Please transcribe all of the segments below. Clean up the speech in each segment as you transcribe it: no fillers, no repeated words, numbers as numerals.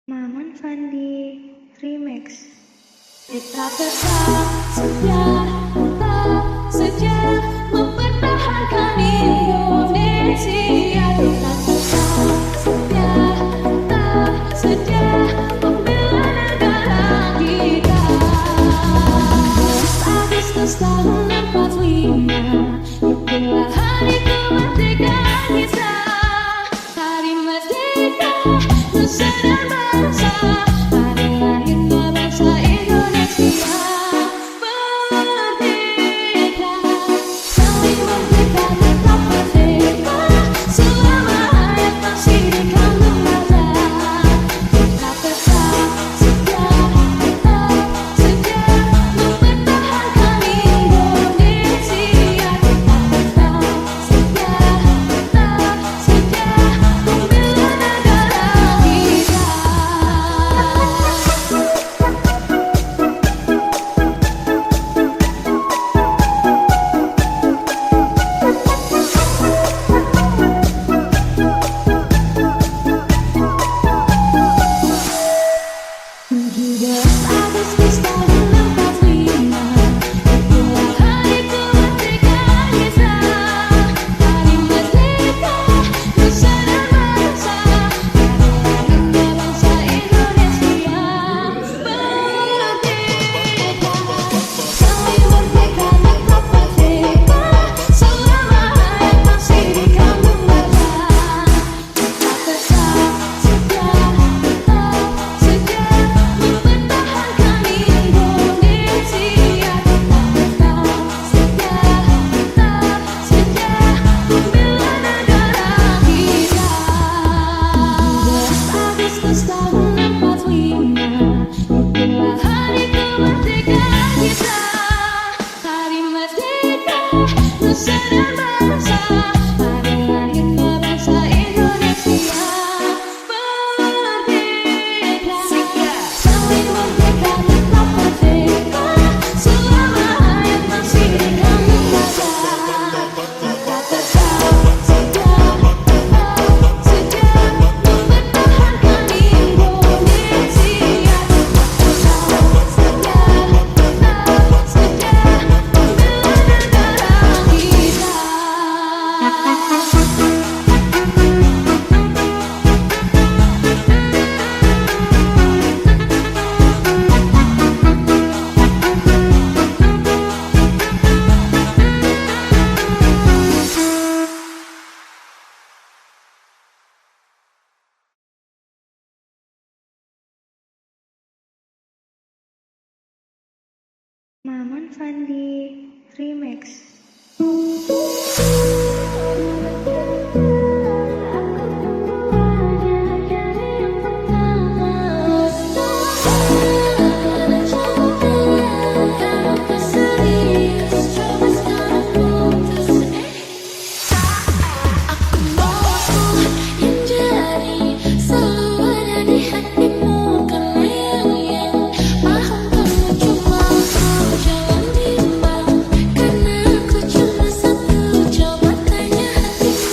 Maman Fandi Remix. Kita tetap saja mempertahankan Indonesia. Kita tetap saja membela negara kita. 12 Agustus tahun 45, itulah hari kemerdekaan kita. Hari merdeka nusa dan bangsa, hari lahirnya bangsa Indonesia. Merdeka, saling merdeka, tetap merdeka, selama hayat masih di kandung mata. Kita tetap saja mempertahankan Indonesia. Kita tetap saja membela negara kita. Agustus tahun 45, itulah hari kemerdekaan kita. Hari merdeka nusa dan bangsa, hari lahirnya bangsa Indonesia. Merdeka, saling merdeka, tetap merdeka, selama hayat masih di kandung mata. Kita tetap saja mempertahankan Indonesia. Kita tetap saja membela negara kita. 12 Agustus tahun 45, itulah hari kemerdekaan kita. Hari merdeka nusa dan bangsa, hari lahirnya bangsa Indonesia. Merdeka, saling merdeka, tetap merdeka, selama hayat masih di kandung mata. Kita tetap saja mempertahankan Indonesia. Kita tetap saja membela negara kita. Maman Fandi Remix. Karena aku cuma satu, coba tanya hatimu.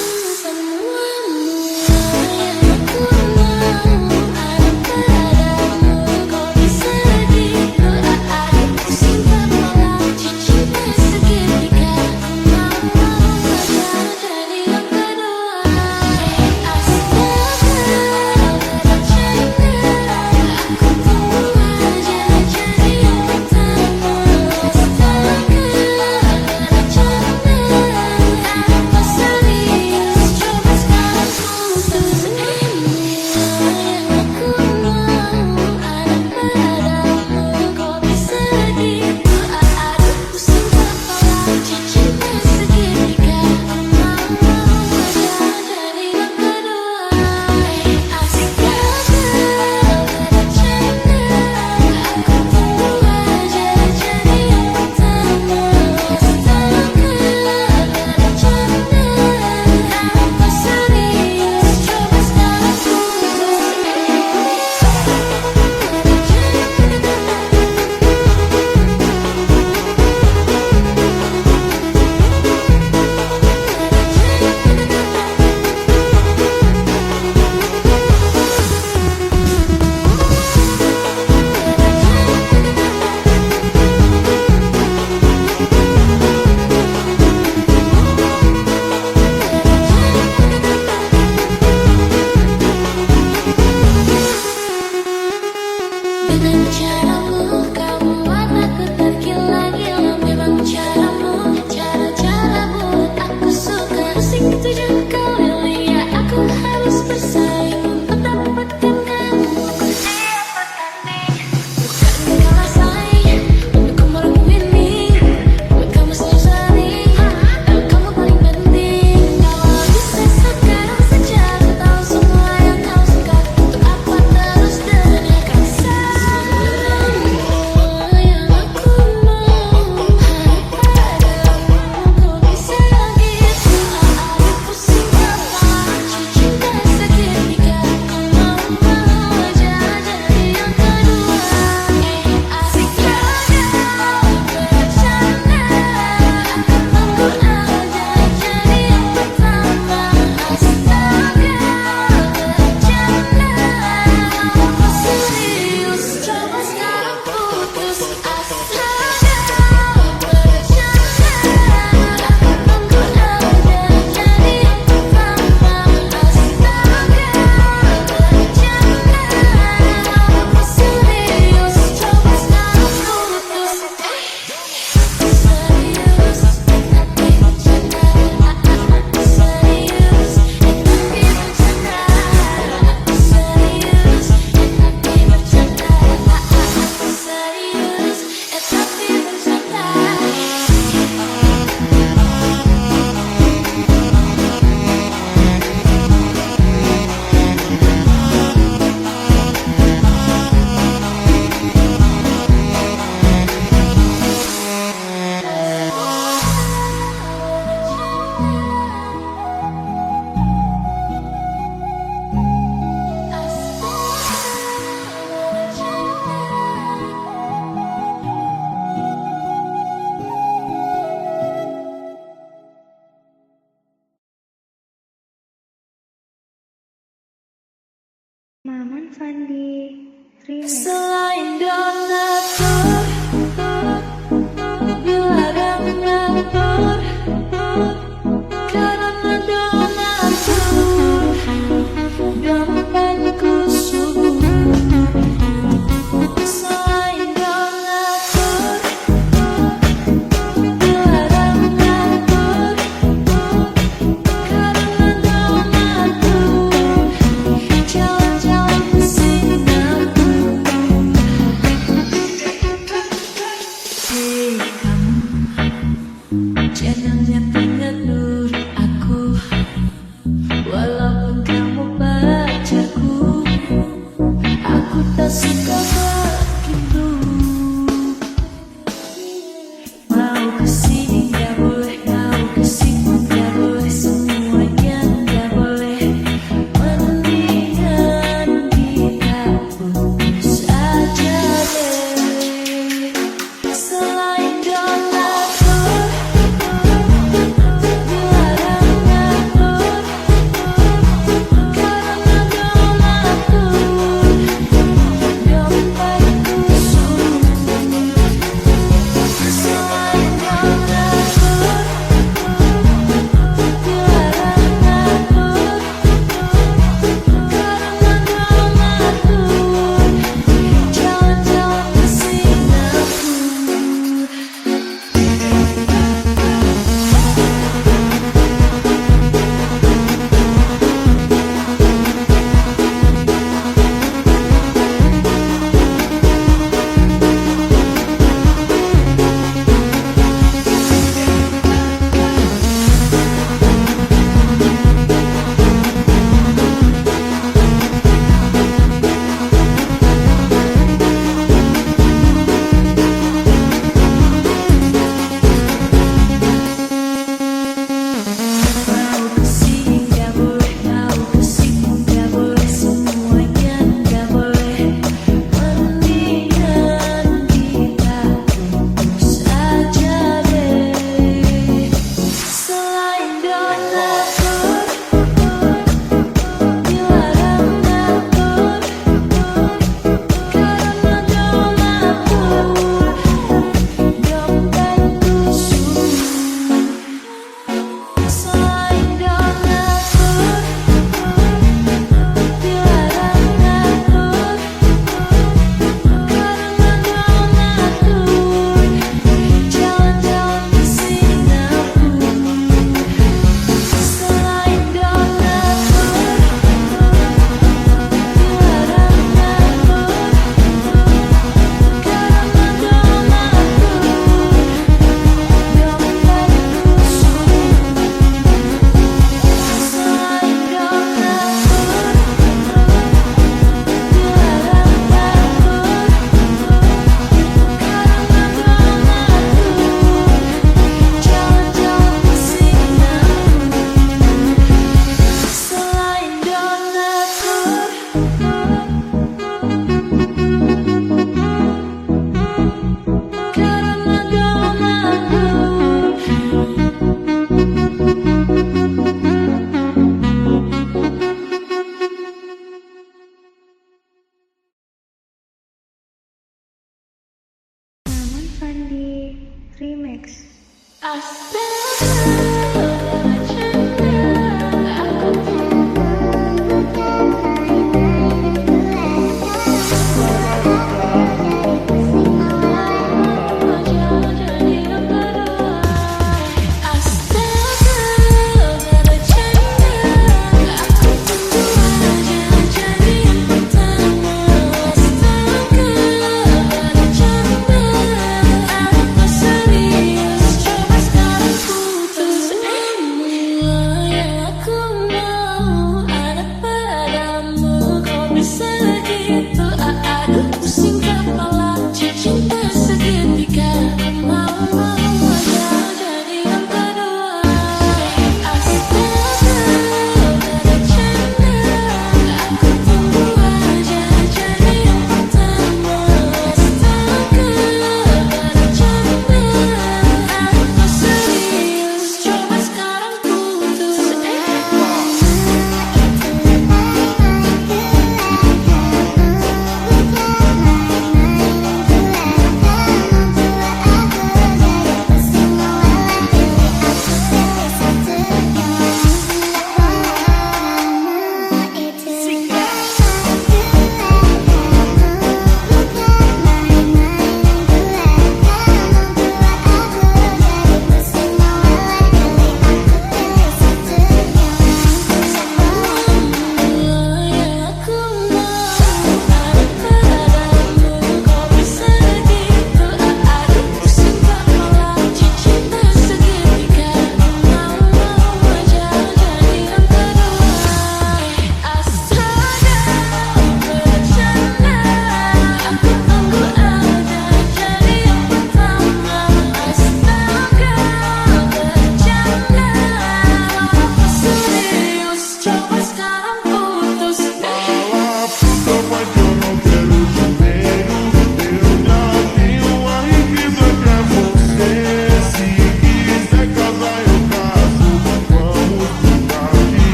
Namun Sandi Remix. Selain donatur, bila donatur, karena donatur, dompetku subur. Selain donatur, bila donatur, karena donatur, jalan-jalan ke Singapura. Hei kamu, jangan pengatur aku, walaupun kamu pacarku. Aku tak suka begitu. Mau kesini gak boleh, mau kesini gak boleh, semuanya gak boleh. Mendingan kita putus aja deh. Selain donatur, bila donatur, karena donatur, dompetku subur. Selain donatur, bila donatur, karena donatur, jalan-jalan ke Singapura. Mau kesini gak boleh, mau kesini gak boleh, semuanya gak boleh. Mendingan kita putus aja deh. Selain donatur, bila donatur, karena donatur, dompetku subur. Selain donatur, bila donatur, karena donatur, jalan-jalan ke Singapura. Selain donatur, bila donatur, karena donatur, dompetku subur. Selain donatur, bila donatur, karena donatur, jalan-jalan ke Singapura. Selain donatur, karena donatur. Namun Sandi Remix. Astaga, cinta aku jadi berdua. Astaga, cinta aku tunggu aja jadi yang pertama. Astaga, cinta aku serius, coba sekarang putus.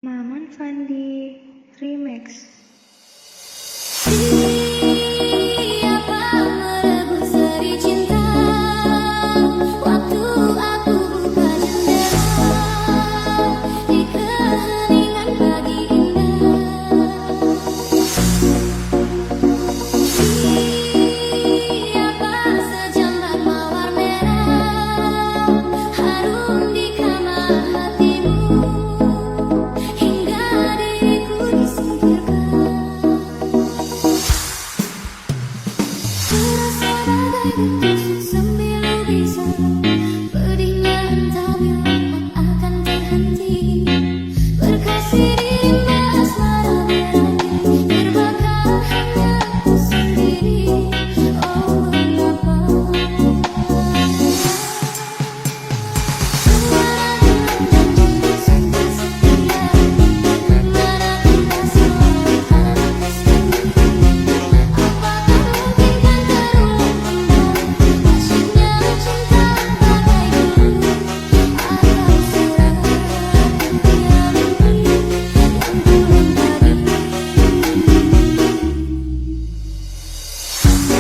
Maman Fandi Remix. Siapa merebut seri cinta waktu aku buka jendela di keheningan pagi indah. Siapa sejambat mawar merah harum di kamar hatimu hingga diriku disingkirkan. Terasa bagai ditusuk sembilu bisa, pedihnya entah bila akan terhenti. Berkasih rimba asmara berakhir, terbakar hanya aku sendiri. Oh mengapa? Kemana janji sumpah setia, kemana kita selalu harus sendiri. Apakah mungkin kan terulang kembali asyiknya cinta bagai dulu, atau surat dunia mimpi yang turun tadi.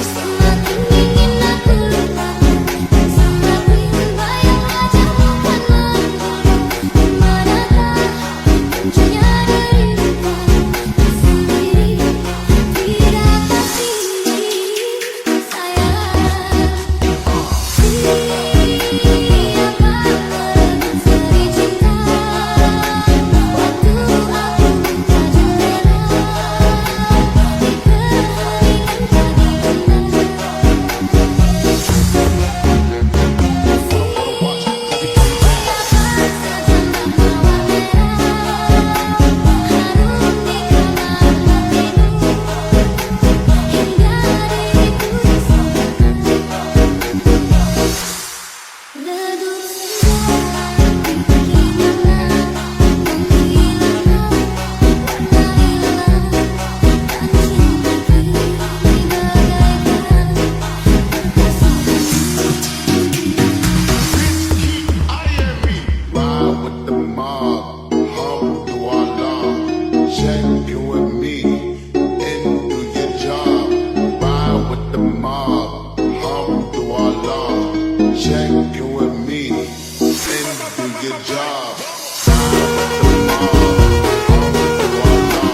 Semakin ingin aku lupakan, semakin bayang wajahmu kan mengolong. Dimanakah kuncinya dirimu sendiri? Tidak pasti sayang. Siapa merebut seri cinta waktu aku buka jendela di keheningan pagi indah. Ride with the mob, hum do Allah, check you and me, and do your job. Ride with the mob, hum do Allah, check you and me, and do your job. Ride with the mob, hum do Allah,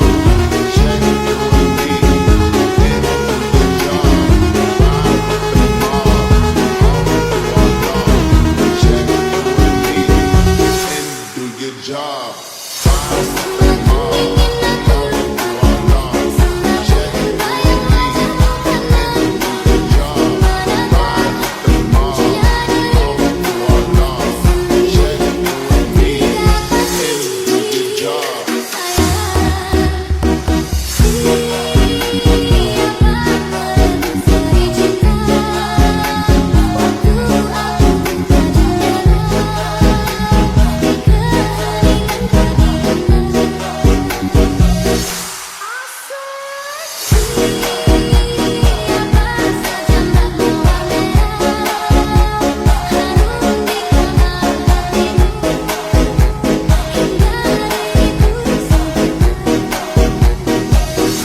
check you and me, and do your job. Ride with the mob, hum do Allah, check you and me, and do your job. Ride with the mob, hum do Allah, check you and me, and do your job. Ride with the mob, hum do Allah, check you and me, and do your job.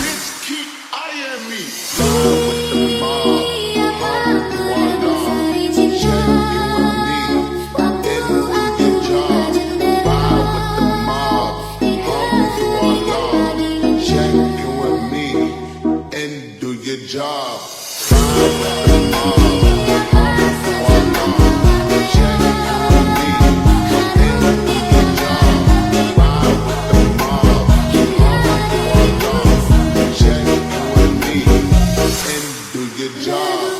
Bitch, keep eyeing me. Ride with the mob, hum do Allah, check you and me, and do your job. Ride with the mob, hum do Allah, check you and me, and do your job. Ride with the mob, hum do Allah, check you and me, and do your job. Ride with the mob, hum do Allah, check you and me, and do your job.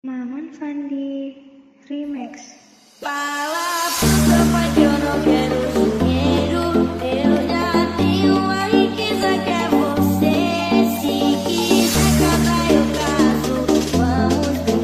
Maman Fandi Remix. Walaupun terpajono quero dinheiro, eu já tenho a riqueza que é você. Se quiser casar eu caso, vamos bem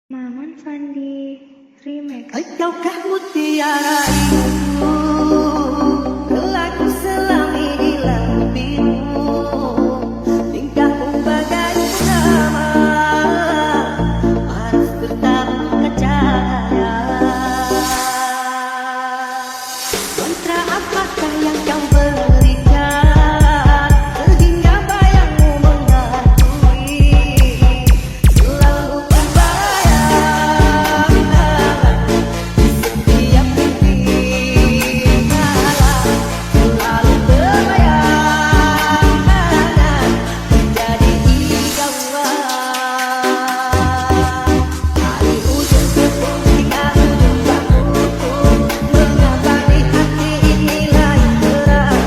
Maman Fandi Remix. Engkaukah mutiara itu, lelaku selami di lampimu, tingkahmu bagai purnama, paras bertabur cahaya. Mantra apakah yang kau berikan, sehingga bayangmu menghantui, selalu terbayang setiap mimpi malam, selalu terbayang menjadi gawang. Dari ujung tepung hingga ujung rambutku, mengapa di hati ini lain terang?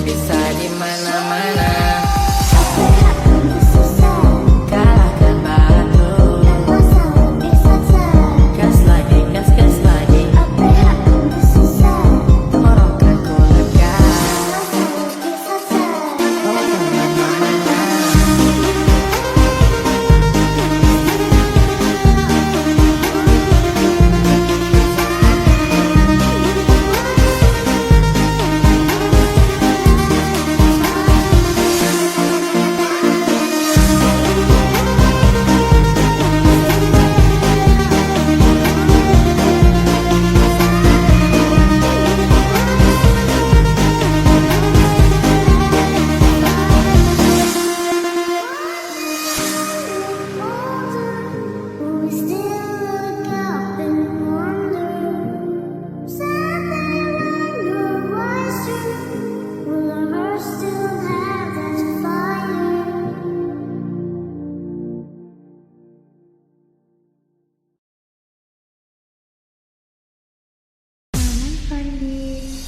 bisa di mana-mana. Kalahkan batu, gas lagi, gas lagi. Orang kaku lega, oh kemana-mana. Sandi Remix.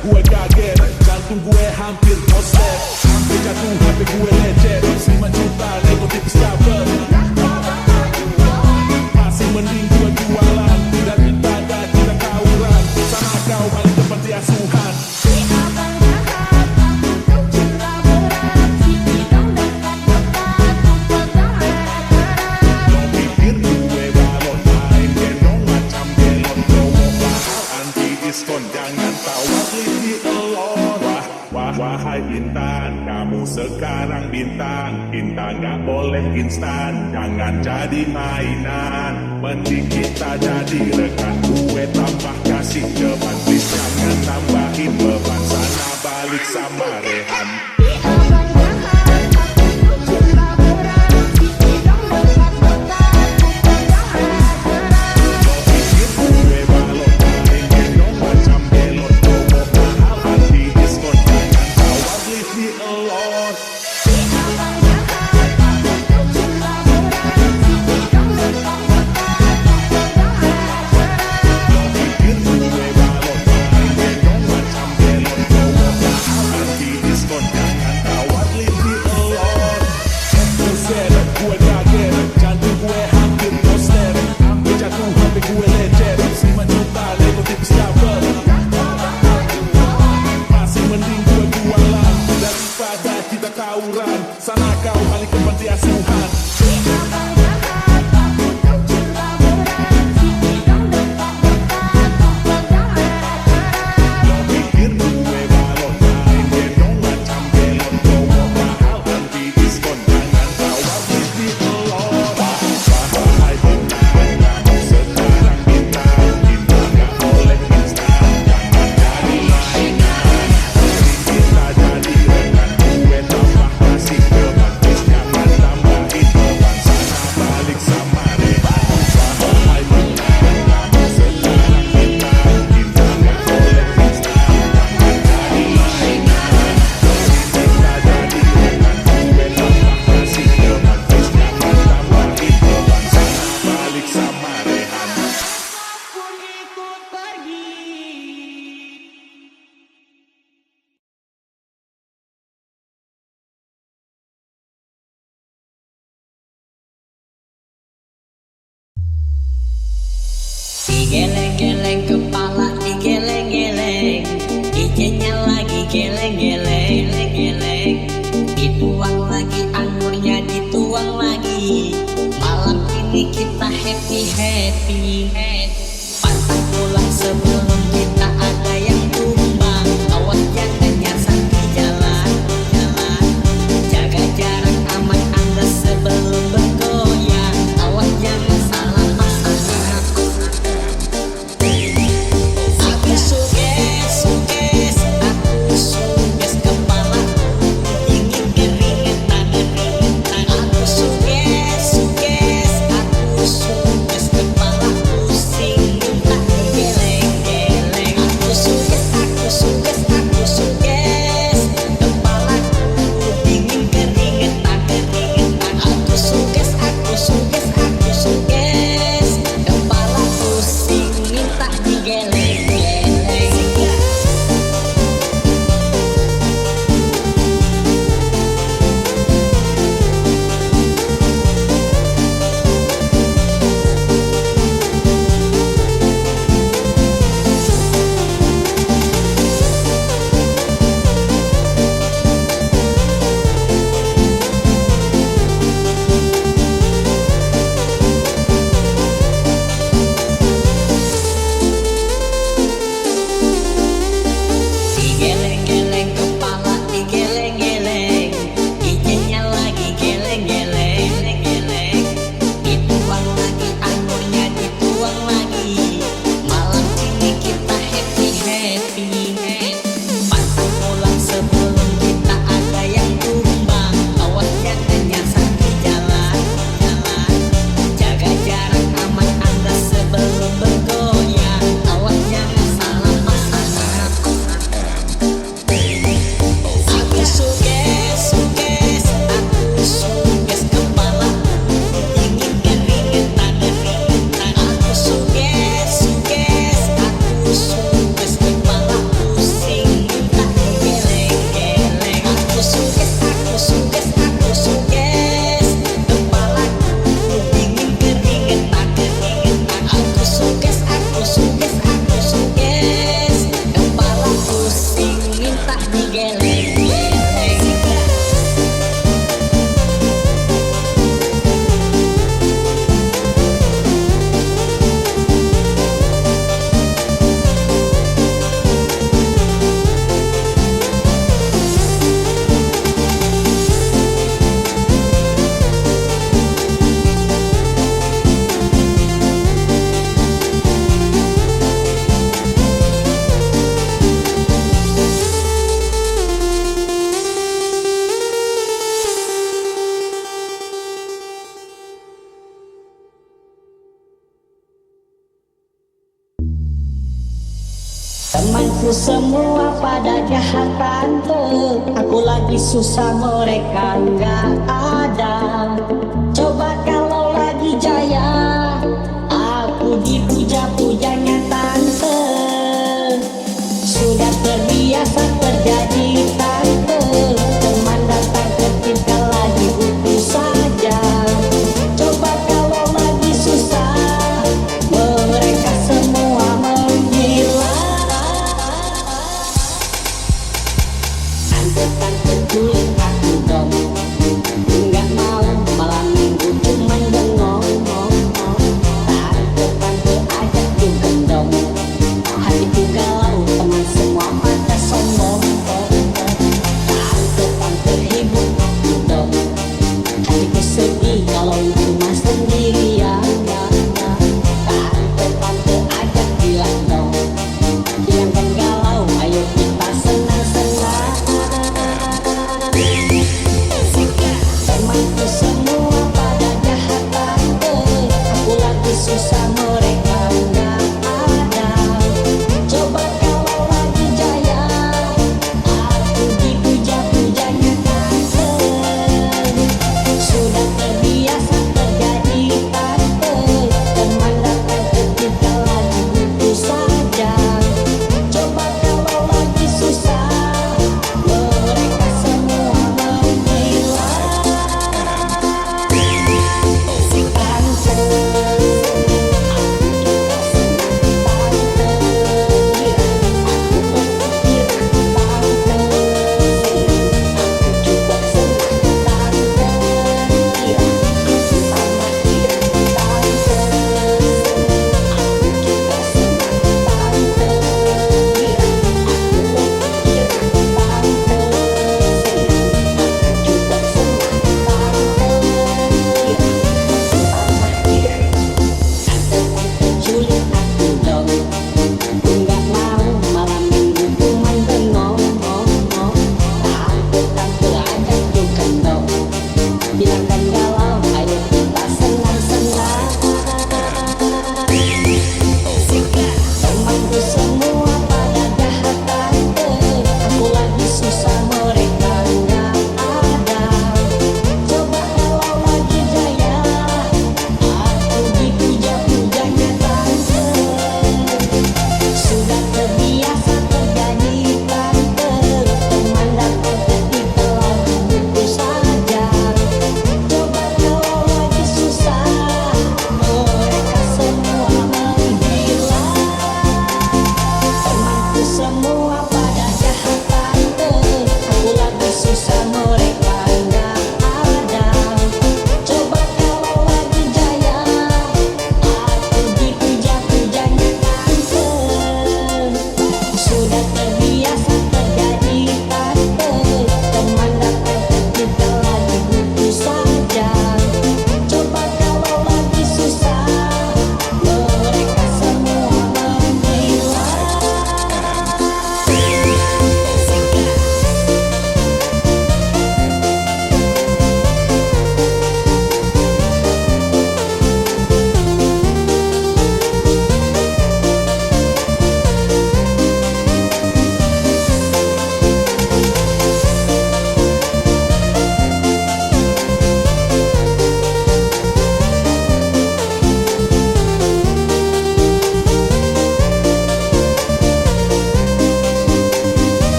Gue kaget, jantung gue hampir koslet. Hampir jatuh HP gue lecet. 5 juta nego tipis cover. Masih mending gue jualan. Tidak ada kita tawuran. Sana kau balik ke panti asuhan. Lo pikir gue balon main gendong macam gelon. Promo mahal anti diskon. Jangan tawar di elon. Wahai Intan, kamu sekarang bintang. Bintang gak boleh instan. Jangan jadi mainan. Mending kita jadi rekan. Gue tambah kasih cepat. Please jangan tambahin beban. Sana balik sama Rehan. Gue balon main gendong macam gelon. Promo mahal anti diskon. Jangan tawar leave me alone. Lo pikir gue balon main gendong macam gelon. Promo mahal anti diskon. Jangan tawar leave me alone. Buset, gue kaget, jantung gue hampir koslet. Hampir jatuh HP gue lecet. 5 juta nego tipis cover. Masih mending gue jualan daripada kita tawuran. Sana kau balik ke panti asuhan. Lo pikir gue balon main gendong macam gelon. Promo mahal anti diskon. Jangan tawar leave me alone. Wahai Bintang, kamu sekarang bintang. Bintang gak boleh instan. Jangan jadi mainan. Mending kita jadi rekan. Gue tambah kasih cepat. Please jangan tambahin beban. Sana balik sama Rehan. Wahai Bintang, kamu sekarang bintang. Bintang gak boleh instan. Jangan jadi mainan. Mending kita jadi rekan. Gue tambah kasih cepat. Please jangan tambahin beban. Sana balik sama Rehan. Digeleng-geleng kepala, digeleng-geleng. Ijennya lagi geleng-geleng. Dituang lagi anggurnya, dituang lagi. Malam ini kita happy. Pantang pulang sebelum kita ada yang tumbang. Awas jangan nyasar di jalan. Jaga jarak aman Anda sebelum bergoyang. Awas jangan salah pasangan. Aku suges kepala. Dingin keringetan. Aku suges kepala. Temanku semua pada jahat tante, aku lagi susah mereka nggak ada. Coba kalau lagi jaya, aku dipuja-puja